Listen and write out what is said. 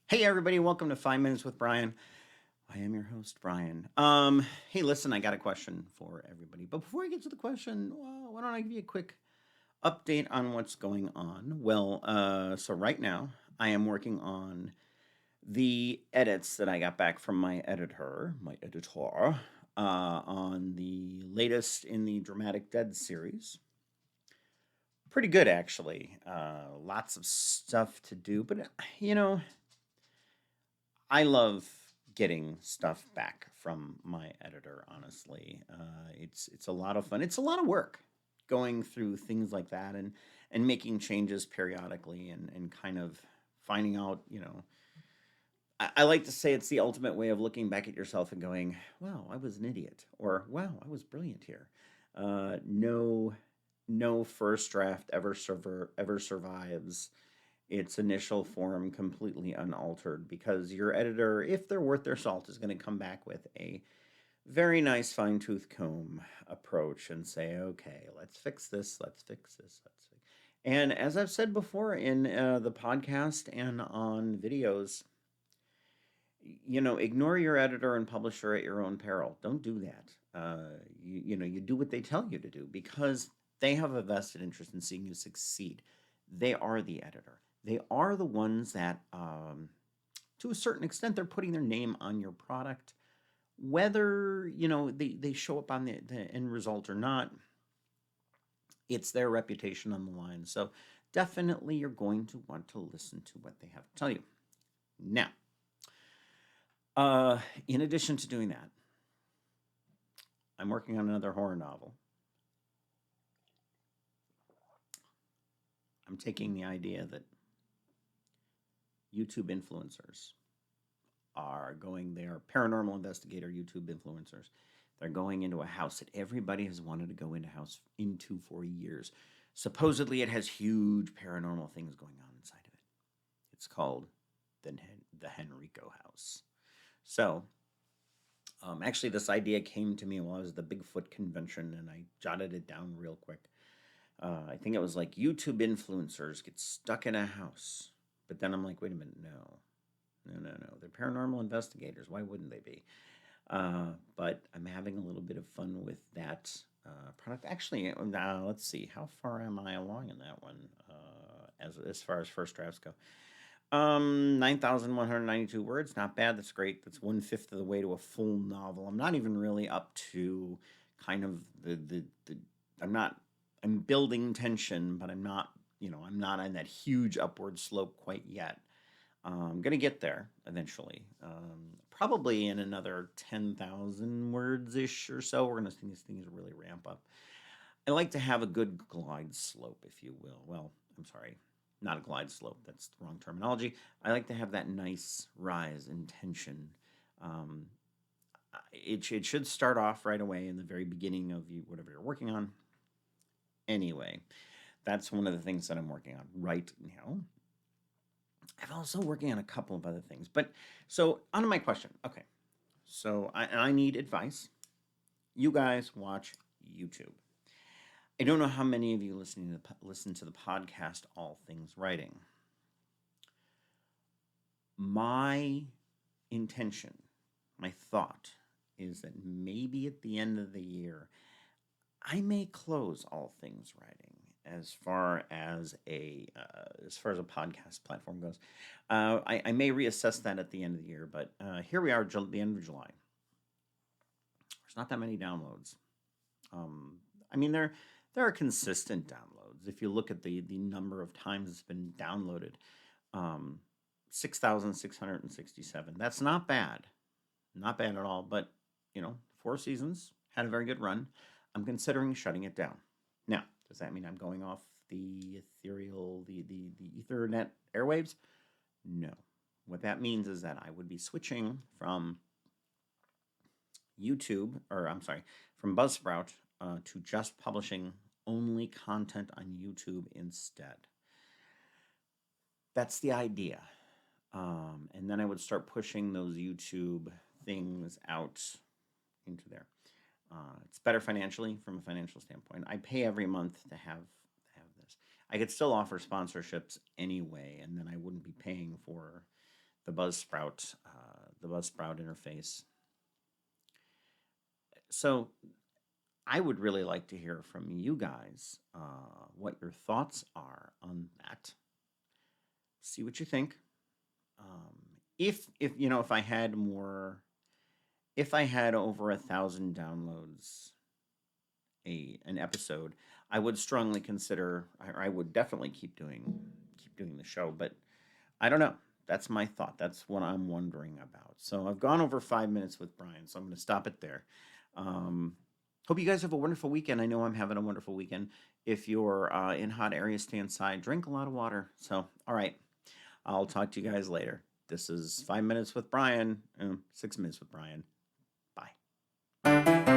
Hey everybody, welcome to 5 Minutes with Bryan. I am your host, Bryan. Hey, listen, I got a question for everybody. But before I get to the question, why don't I give you a quick update on what's going on? So right now I am working on the edits that I got back from my editor, on the latest in the Dramatic Dead series. Pretty good, actually. Lots of stuff to do, but you know, I love getting stuff back from my editor, honestly. It's a lot of fun. It's a lot of work going through things like that and making changes periodically and kind of finding out. I like to say it's the ultimate way of looking back at yourself and going, wow, I was an idiot, or wow, I was brilliant here. No first draft ever survives its initial form completely unaltered, because your editor, if they're worth their salt, is going to come back with a very nice fine tooth comb approach and say, okay, let's fix this, let's fix this, let's fix. And as I've said before in the podcast and on videos, ignore your editor and publisher at your own peril. Don't do that. You do what they tell you to do, because they have a vested interest in seeing you succeed. They are the editor. They are the ones that, to a certain extent, they're putting their name on your product. Whether, they show up on the end result or not, it's their reputation on the line. So definitely you're going to want to listen to what they have to tell you. Now, in addition to doing that, I'm working on another horror novel. I'm taking the idea that YouTube influencers they are paranormal investigator YouTube influencers. They're going into a house that everybody has wanted to go into for years. Supposedly, it has huge paranormal things going on inside of it. It's called the Henrico House. So, actually, this idea came to me while I was at the Bigfoot convention, and I jotted it down real quick. I think it was like YouTube influencers get stuck in a house. But then I'm like, wait a minute, no. No, no, no. They're paranormal investigators. Why wouldn't they be? But I'm having a little bit of fun with that product. Actually, now let's see. How far am I along in that one as far as first drafts go? 9,192 words. Not bad. That's great. That's 1/5 of the way to a full novel. I'm not even really up to kind of the I'm not, I'm building tension, but I'm not on that huge upward slope quite yet. I'm gonna get there eventually. Probably in another 10,000 words ish or so. We're gonna see these things really ramp up. I like to have a good glide slope, if you will. Well, I'm sorry, not a glide slope. That's the wrong terminology. I like to have that nice rise in tension. Um, it should start off right away in the very beginning of whatever you're working on. Anyway, that's one of the things that I'm working on right now. I'm also working on a couple of other things. But so on to my question. Okay. So I need advice. You guys watch YouTube. I don't know how many of you listen to the podcast All Things Writing. My intention, my thought is that maybe at the end of the year, I may close All Things Writing as far as a podcast platform goes. I may reassess that at the end of the year, but here we are, the end of July. There's not that many downloads. I mean, there are consistent downloads. If you look at the number of times it's been downloaded, 6,667. That's not bad, not bad at all. But 4 seasons, had a very good run. I'm considering shutting it down. Now, does that mean I'm going off the ethereal, the Ethernet airwaves? No. What that means is that I would be switching from from Buzzsprout to just publishing only content on YouTube instead. That's the idea. And then I would start pushing those YouTube things out into there. It's better financially from a financial standpoint. I pay every month to have this. I could still offer sponsorships anyway, and then I wouldn't be paying for the Buzzsprout interface. So I would really like to hear from you guys what your thoughts are on that. See what you think. If you know, if I had over 1,000 downloads an episode, I would strongly consider. I would definitely keep doing the show. But I don't know. That's my thought. That's what I'm wondering about. So I've gone over 5 minutes with Bryan, so I'm going to stop it there. Um, Hope you guys have a wonderful weekend. I know I'm having a wonderful weekend. If you're in hot areas, stay inside. Drink a lot of water. So, all right. I'll talk to you guys later. This is 5 minutes with Bryan. 6 minutes with Bryan. Bye.